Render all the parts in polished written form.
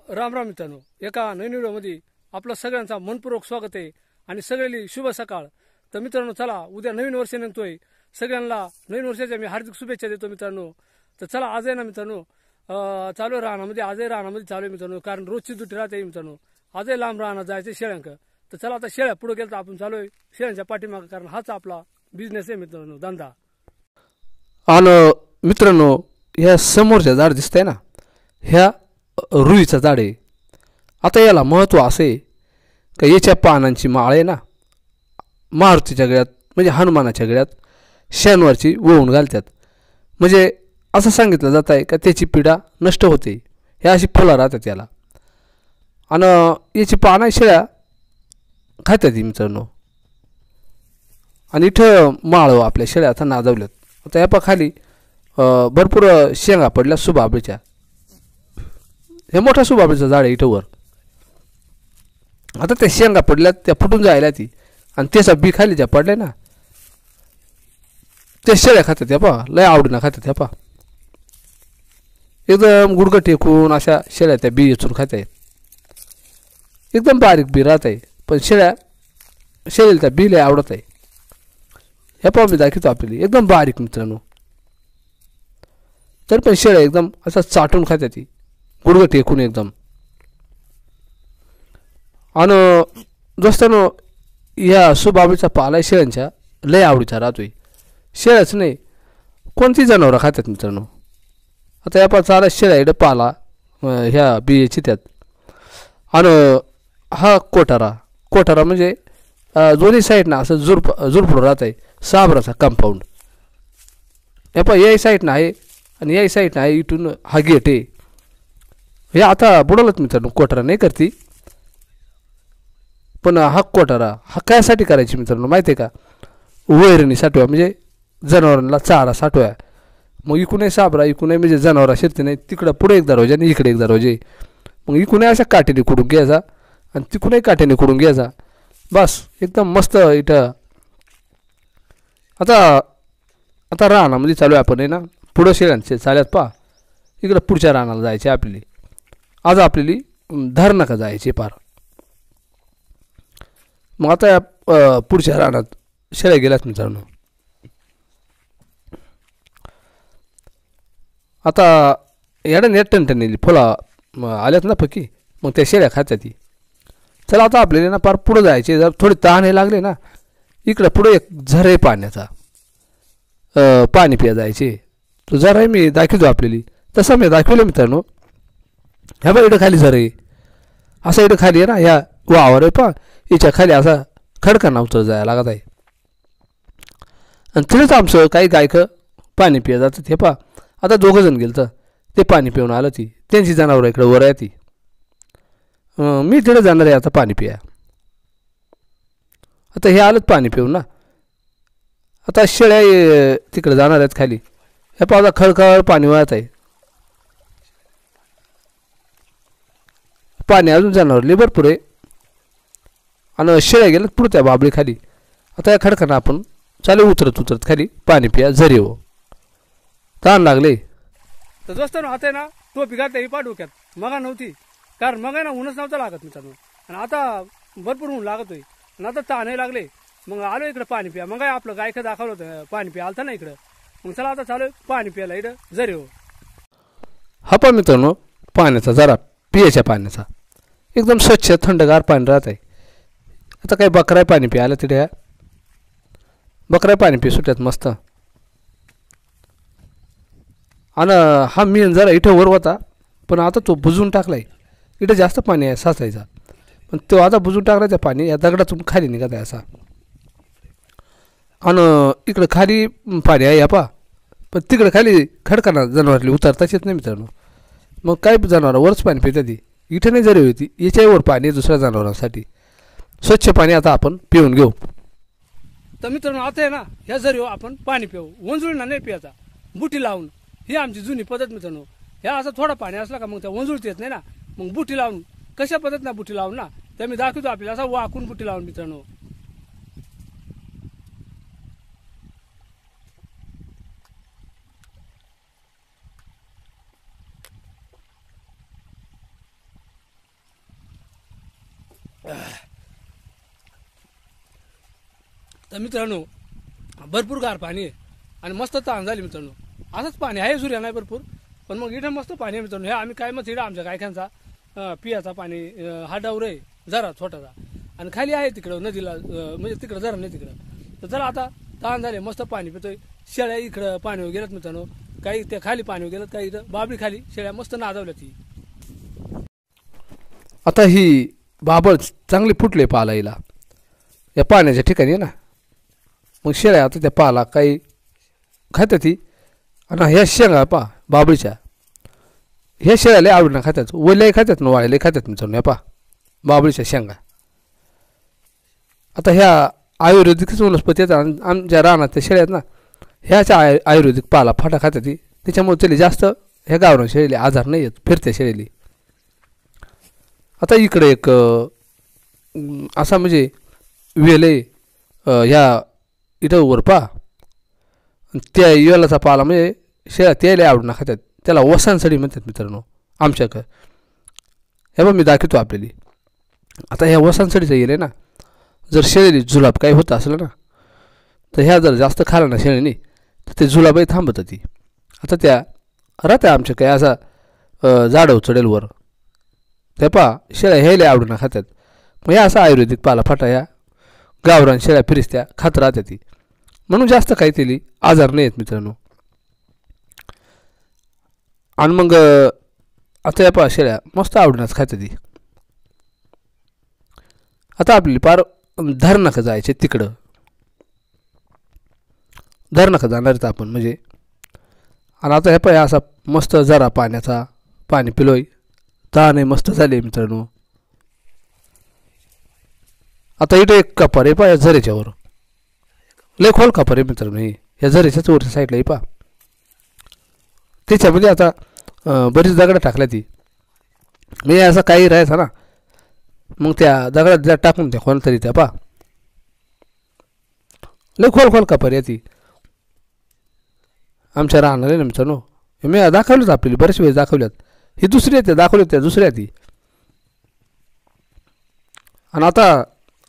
राम राम मित्रांनो, एका नवीन व्हिडिओमध्ये आपलं सगळ्यांचा मनपूर्वक स्वागत आहे आणि सगळ्यांनी शुभ सकाळ. तर मित्रांनो, चला उद्या नवीन वर्ष निघतोय. सगळ्यांना नवीन वर्षाच्या मी हार्दिक शुभेच्छा देतो मित्रांनो. तर चला आज आहे ना मित्रांनो, चालू राहण्यामध्ये आजही राहण्यामध्ये चालू आहे मित्रांनो, कारण रोजची दुटी राहते मित्रांनो. आजही लांब राहणं जायचं शेळ्यांक. तर चला आता शेळ्या पुढे गेलं तर आपण चालू आहे शेळ्यांच्या पाठीमागं, कारण हाच आपला बिझनेस आहे मित्रांनो, धंदा. आणि मित्रांनो, ह्या समोरच्या झाड दिसतंय ना, ह्या रुईचं झाड आहे. आता याला महत्त्व असं आहे का याच्या पानांची माळ आहे ना, मारुतीच्या गळ्यात म्हणजे हनुमानाच्या गळ्यात शनिवारची ओवून घालतात. म्हणजे असं सांगितलं जात आहे का त्याची पीडा नष्ट होते. ह्या अशी फुलं राहतात याला. आणि याची पानं शेळ्या खात्यात मित्रांनो. आणि इथं माळ आपल्या शेळ्या आता नाजवल्यात. आता ह्या खाली भरपूर शेंगा पडल्या सुबाबळीच्या. हे मोठा सुबाबळीचं झाड आहे इथं वर. आता त्या शेंगा पडल्यात, त्या फुटून जायला ती, आणि त्याचा बी खाली ज्या पडल्या ना, त्या शेळ्या खात्यात. ह्या पहा लय आवडीनं खात्यात. ह्या पहा एकदम गुडघं टेकून अशा शेळ्या त्या बी येचून खात आहेत. एकदम बारीक बी राहत आहे, पण शेळीला त्या बी लय आवडत आहे. ह्या पहा मी दाखवतो आपल्याला, एकदम बारीक मित्रांनो. तर पण शेळ्या एकदम असं चाटून खात्या ती, गुडघं टेकून एकदम. आणि दोस्तांनो, या सुबाबीचा पाला शेळ्यांच्या लय आवडीचा राहतोय. शेळ्याच नाही, कोणती जनावरं खात्यात मित्रांनो. आता या चाला शेळ्या इकडे पाला ह्या बियेची त्यात. आणि हा कोठारा म्हणजे दोन्ही साईडनं असं झुरपड राहत आहे, साबराचा कंपाऊंड. या पहा याही साईडनं आहे आणि याही साईडनं आहे. इथून हा गेट आहे. हे आता बुडवलंच मित्रांनो, कोठारा नाही करती. पण हा कोठारा हा कायसाठी करायची मित्रांनो माहिती आहे का? वैरणी साठवा, म्हणजे जनावरांना चारा साठवा. मग इकूनही साबरा, इकूनही म्हणजे जनावरा शिरते नाही. तिकडं पुढे एक दरवाजा आणि इकडे एक दरवाजे. मग इकूनही अशा काठीने कुडून घ्यायचा आणि तिकूनही काठीने कुडून घ्यायचा. बस एकदम मस्त इथं. आता रानामध्ये चालू आहे आपण आहे ना, पुढं शेळ्यांचे चाल्यात पहा. इकडं पुढच्या रानाला जायचे आपली. आज आपल्याली धरणका जायचे पार. मग आता पुढच्या रानात शेळ्या गेल्यात मित्रांनो. आता याडं नेट टणटणीली फुलं आल्यात ना पकी, मग त्या शेळ्या खात्या ती. चला आता आपल्याला ना पार पुढं जायचे. जर थोडी तहान लागले ना, इकडं पुढे एक झर आहे पाण्याचा, पाणी पिया जायचे. तो झर आहे मी दाखवतो आपल्याला. तसं मी दाखवलं मित्रांनो. ह्या बा इकडं खाली झर आहे, असं इकडं खाली आहे ना, ह्या वावर आहे पहा, याच्या खाली असा खडकांना उतर जायला लागत आहे. आणि तिथंच आमचं काही गायकं पाणी पिया जातं. हे पहा आता दोघंजण गेलं तर ते पाणी पिऊन आलं. ती त्यांची जनावरं इकडं वर आहे. ती मी तिकडे जाणार आहे आता पाणी पिया. आता हे आलंच पाणी पिऊन ना. आता शेळ्या तिकडे जाणार आहेत खाली. हे पहा खळखळ पाणी वाहत आहे. पाणी अजून जनावरली भरपूर आहे. आणि शेळ्या गेल्यात पुढं त्या बाबळी खाली. आता या खडकांना आपण चालू उतरत खाली पाणी पिया झरी हो. ताण लागले. तर दोस्तांनो, आता आहे ना टोपी घालता ही पाठवक्यात मगा नव्हती, कारण मग आहे ना ऊनच नव्हतं लागत मित्रांनो. आणि आता भरपूर ऊन लागत होई आणि आता ताणही लागले. मग आलो इकडं पाणी पिया. मग आपलं गायक दाखवलं होतं पाणी पिया आलता ना इकडं. मग चला आता चालू पाणी प्यायला इकडं झरी हो. हा पहा मित्रांनो, पाण्याचा जरा पियाच्या पाण्याचा एकदम स्वच्छ थंडगार पाणी राहत आहे. आता काही बकराय पाणी प्यायला तिथे, बकराय पाणी पी सुट्यात मस्त. आणि हा मेन जरा इथं वर होता, पण आता तो बुजून टाकलाय. इथं जास्त पाणी आहे साचायचा, पण तो आता बुजून टाकलायचा पाणी या दगडातून खाली निघत आहे असा. आणि इकडं खाली पाणी आहे या पहा, पण तिकडं खाली खडकांना जनावरली उतरताच येत नाही मित्रांनो. मग काय जनावर वरच पाणी पितात ती. इथं नाही जरी होती, याच्यावर पाणी दुसऱ्या जनावरांसाठी स्वच्छ पाणी आता आपण पिऊन घेऊ. तर मित्रांनो, आता आहे ना ह्या झरी हो आपण पाणी पिऊ. वंजुळीना नाही पियाचा, बुटी लावून. ही आमची जुनी पद्धत मित्रांनो. ह्या असं थोडा पाणी असला का मग त्या वंजुळत येत नाही ना, मग बुटी लावून. कशा पद्धतीनं बुटी लावून ना, त्या मी दाखवतो आपल्याला. असा वाकून बुटी लावून मित्रांनो. तर मित्रांनो भरपूर गार पाणी आहे आणि मस्त तहान झाली मित्रांनो. असंच पाणी आहे सूर्या नाही भरपूर, पण मग इथं मस्त पाणी आहे मित्रांनो. हे आम्ही काय मग इथं आमच्या गायकांचा पियाचा पाणी हा डावर आहे जरा छोटासा, आणि खाली आहे तिकडं नदीला म्हणजे तिकडं जरा नाही तिकडं. तर चला आता तहान झाले, मस्त पाणी पितोय. शेळ्या इकडं पाणी गेल्यात मित्रांनो, काही त्या खाली पाणी गेलं, काही इथं बाबळी खाली शेळ्या मस्त नादावल्या ती. आता ही बाबळ चांगली फुटले पालाईला या पाण्याच्या ठिकाणी आहे ना. मग शेळ्या आता त्या पाला काही खात्या ती, आणि ह्या शेंगा बाबळीच्या ह्या शेळ्या लय आवडीनं खात्यात, ओल्याही खात्यात ना वाळ्यालाही खात्यात मित्रांनो. ह्या बाबळीच्या शेंगा आता ह्या आयुर्वेदिकच वनस्पती आहेत. आमच्या रानात त्या शेळ्या आहेत ना, ह्याच्या आयुर्वेदिक पाला फाटा खात्या ती, त्याच्यामुळे त्याला जास्त ह्या गावरान शेळीला आजार नाही येत, फिरत्या शेळीली. आता इकडे एक असा म्हणजे वेल आहे ह्या इथं वर त्या वेलाचा पाला म्हणजे शेळ्या त्याला आवडून खात्यात, त्याला वसांसडी म्हणतात मित्रांनो आमच्याकडं. हे बघ मी दाखवतो आपल्याला. आता ह्या वसांसडीचं येईल आहे ना, जर शेळीली जुलाब काही होत असलं ना, तर ह्या जर जास्त खाल्लं ना शेळीने, तर ते जुलाबही थांबतं ती. आता त्या राहत्या आमच्या काही असा झाडं चढेल वर, त्या शेळ्या ह्याला आवडून खात्यात. मग ह्या असा आयुर्वेदिक पाला फाटा ह्या गावरान शेळ्या फिरिस्त्या खात राहत्या ती, म्हणून जास्त काही तिली आजार नाही आहेत मित्रांनो. आणि मग आता या शेळ्या मस्त आवडूनच खात्या ती. आता आपली पार धरणाकडं जायचे, तिकडं धरणाकडं जाणार आहेत आपण म्हणजे. आणि आता ह्या असा मस्त जरा पाणी पिलोय, तहान मस्त झाले मित्रांनो. आता इथं एक कपार आहे या झऱ्याच्यावर, लय खोल कपार आहे मित्रांनो. हे ह्या झऱ्याच्याच वरच्या साईडला आहे त्याच्यामध्ये आता बरीच दगडं टाकल्या ती. मी असं काही राहायचं ना, मग त्या दगडात टाकून त्या कोण तरी त्या लय खोल कपार आहे ती आमच्या राहणार आहे ना मित्रांनो. मी दाखवलंच आपल्याला बरेच वेळेस दाखवल्यात. ही दुसरी आहे, दाखवली त्या दुसऱ्या ती. आणि आता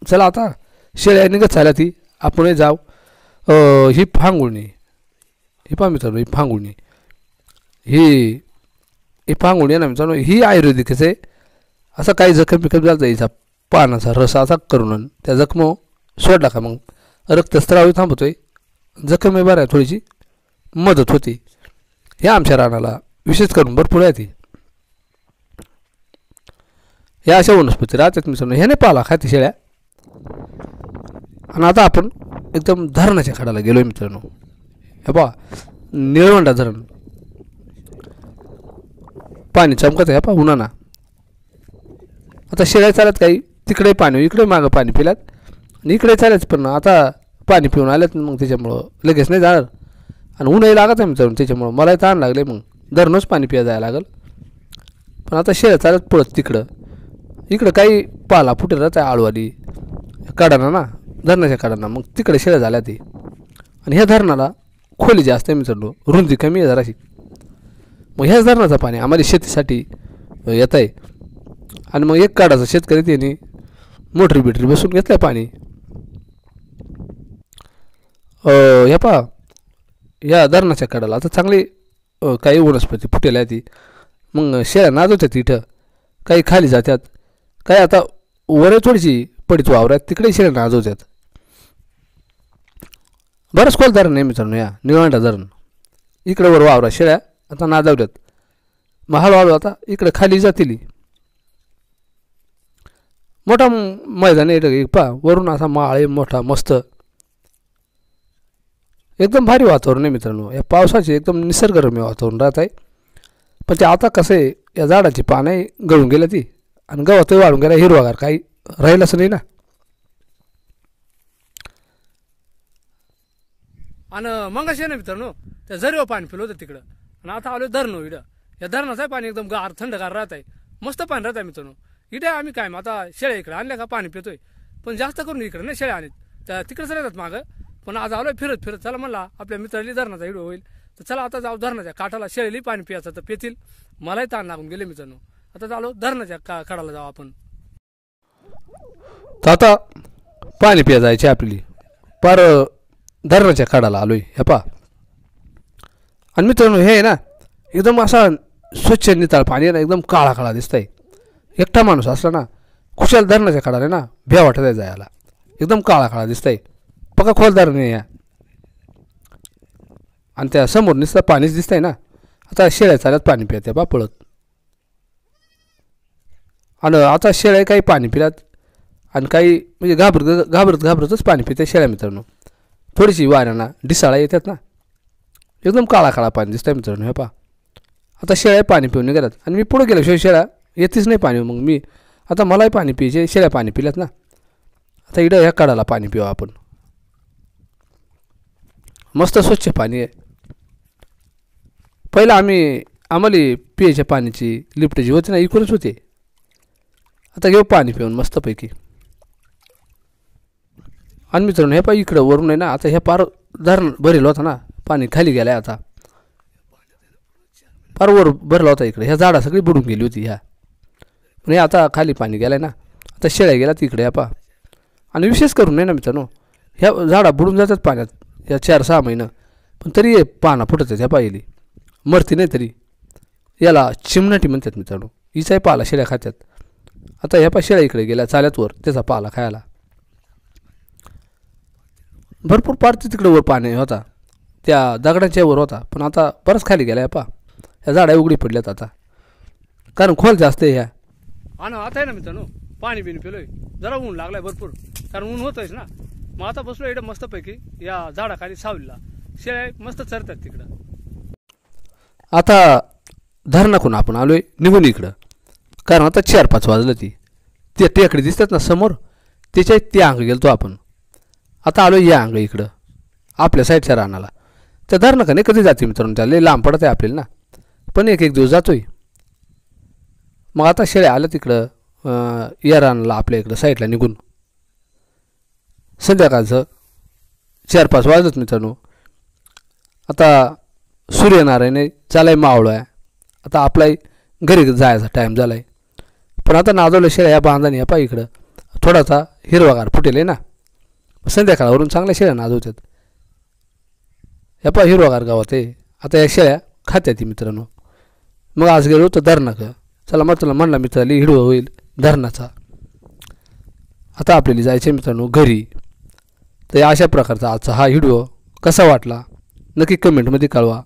चला आता शेळ्या निघत चालल्या ती, आपण जाऊ. ही फांगुळणी, ही पहा मित्रांनो, ही फांगुळणी, ही फांगुळणी आहे ना मित्रांनो, ही आयुर्वेदिकच आहे. असं काही जखम बिखम झालं हिचा पानाचा रस असा करून त्या जखम सोडला का मग रक्तस्त्राव थांबतोय, जखम बरं आहे थोडीशी मदत होती. हे आमच्या रानाला विशेष करून भरपूर आहे ती. ह्या अशा वनस्पती राहतात मित्रांनो, ह्याने पाला खाते शेळ्या. आणि आता आपण एकदम धरणाच्या कडाला गेलोय मित्रांनो. हे पहा निळवंडा धरण, पाणी चमकत आहे उन्हाना. आता शेळ्या चालत काही तिकडे पाणी, इकडे मागं पाणी पिल्यात आणि इकडे चालत, पण आता पाणी पिऊन आल्यात मग त्याच्यामुळं लगेच नाही जाणार. आणि ऊनही लागत आहे मित्रांनो, त्याच्यामुळं मलाही ताण लागले, मग धरणच पाणी पिया जायला लागेल. पण आता शेळ्या चालत पळत इकडं काही पाला फुटेल राहत आहे आळवाली काढाना ना, धरणाच्या काढाना, मग तिकडे शेळ्या झाल्या ती. आणि ह्या धरणाला खोली जास्त आहे मित्रांनो, रुंदी कमी आहे जराशी. मग ह्याच धरणाचं पाणी आम्हाला शेतीसाठी येत आहे. आणि मग एक काढाचं शेतकरी त्याने मोटरी बिटरी बसून घेतलं पाणी. ह्या या धरणाच्या कडाला आता चांगली काही वनस्पती फुटेल आहे ती. मग शेळ्या नाजवतात तिथं, काही खाली जातात, काही आता वर थोडीशी पडीत वावरात तिकडे शेळ्या नाजवतात. बरंच खोल धरण आहे मित्रांनो या निळवंडा धरण. इकडे वर वावरात शेळ्या आता नाजवतात, मग हळूहळू आता इकडे खाली जातील. मोठा मैदान आहे वरून असा माळ आहे मोठा मस्त, एकदम भारी वातावरण आहे मित्रांनो. या पावसाचे एकदम निसर्गरम्य वातावरण राहत आहे. पण ते आता कसं आहे, या झाडाची पानं गळून गेल्या ती, आणि गवतही वाढून गेला, हिरवागार काही राहिलंच नाही ना. आणि मगाशी ना मित्रांनो त्या झरीवर पाणी पिलं होतं तिकडं, आणि आता आलो धरणं इकडं. या धरणाचं पाणी एकदम गार थंडगार राहत आहे, मस्त पाणी राहत आहे मित्रांनो. इथे आम्ही काय मग आता शेळ्या इकडे आणल्या का पाणी पितोय, पण जास्त करून इकडे नाही शेळ्या आणत, त्या तिकडेच राहतात मागं. पण आज आलोय फिरत चला म्हणला आपल्या मित्राली धरणाचा व्हिडिओ होईल, तर चला आता जाऊ धरणाच्या काठाला. शेळीली पाणी पियाचं तर पितील, मलाही ताण लागून गेले मित्रांनो. आता चालू धरणाच्या काठाला जाऊ आपण. तर आता पाणी पिया जायचे आपली, पार धरणाच्या काढाला आलोय हे पा. आणि मित्रांनो हे आहे ना एकदम असा स्वच्छ नितळ पाणी आहे ना, एकदम काळा काळा दिसतंय. एकटा माणूस असला ना खुशाल धरणाच्या काढाला ना भ्या वाटत आहे जायला. एकदम काळा काळा दिसतंय, पक्का खोलदार नाही या. आणि त्या समोर नुसतं पाणीच दिसतंय ना. आता शेळ्या चालत पाणी पित बा पळत. आणि आता शेळ्या काही पाणी पिलात आणि काही म्हणजे घाबरतच पाणी पिते शेळ्या मित्रांनो. थोडीशी वाऱ्यांना डिसाळा येतात ना, एकदम काळा काळा पाणी दिसतंय मित्रांनो हे पा. आता शेळ्या पाणी पिऊन निघाल्यात आणि मी पुढे गेल्याशिवाय शेळ्या येतेच नाही पाणी. मग मी आता मलाही पाणी पियचे, शेळ्या पाणी पिल्यात ना. आता इकडं ह्या काढाला पाणी पिऊ आपण. मस्त स्वच्छ पाणी आहे. पहिला आम्हाला पियाच्या पाण्याची लिफ्ट जी होती ना इकडूनच होते. आता घेऊ पाणी पिऊन मस्तपैकी. आणि मित्रांनो हे पा इकडं वरून आहे ना, आता ह्या पार धरण भरेल होता ना, पाणी खाली गेलं आहे. आता पार वर भरला होता इकडे. ह्या झाडा सगळी बुडून गेली होती ह्या, पण हे आता खाली पाणी गेलं आहे ना. आता शेळ्या गेल्या तिकडे ह्या पा. आणि विशेष करून नाही ना मित्रांनो, ह्या झाडा बुडून जातात पाण्यात या 4-6 महिनं, पण तरी हे पानं फुटत आहेत ह्या पाहिली. मरती नाही तरी. याला चिमणाटी म्हणतात मित्रांनो. हिचाही पाला शेळ्या खात्यात. आता ह्या पा शेळ्या इकडे गेल्या चाल्यात वर त्याचा पाला खायला. भरपूर पारती तिकडे वर पाणी होता, त्या दगडांच्या वर होता, पण आता बरंच खाली गेला पा. ह्या झाडा उघडी पडल्यात आता, कारण खोल जास्त आहे ह्या. आणि आता आहे ना मित्रांनो पाणी बिणी पिलोय. जरा ऊन लागलाय भरपूर, कारण ऊन होतंयच ना. मग आता बसलो इकडे मस्तपैकी या झाडाखाली सावलीला. शेळ्या मस्त चरतात तिकडं. आता धरणाकडून आपण आलोय निघून इकडं, कारण आता 4-5 वाजलं. ती टेकडी दिसतात ना समोर, त्याच्या त्या अंग गेलतो आपण. आता आलो या अंग इकडं आपल्या साईडच्या रानाला. त्या धरणाकडे कधी जाते मित्रांनो, त्या लय लांब पडत आहे आपल्याला ना, पण एक दिवस जातोय. मग आता शेळ्या आल्या तिकडं या रानाला आपल्या इकडं साईडला निघून. संध्याकाळचं 4-5 वाजत मित्रांनो. आता सूर्यनारायण चालाय मावळं आहे. आता आपलाही घरी जायचा टाईम झाला आहे. पण आता नादवलं शेळ्या या बांधाने या पा इकडं थोडासा हिरवागार फुटेल आहे ना. संध्याकाळवरून चांगल्या शेळ्या नादवतात या पा हिरवागार गावात आहे. आता या शेळ्या खात्यात ती मित्रांनो. मग आज गेलो होतो धरणाकडं. चला मग तुला म्हणला मित्राला हिरवा होईल धरणाचा. आता आपल्याला जायचं आहे मित्रांनो घरी. तर अशा प्रकारचा आजचा हा व्हिडिओ कसा वाटला नक्की कमेंटमध्ये कळवा.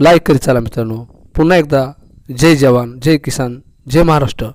लाईक करीत चला मित्रांनो. पुन्हा एकदा जय जवान, जय किसान, जय महाराष्ट्र.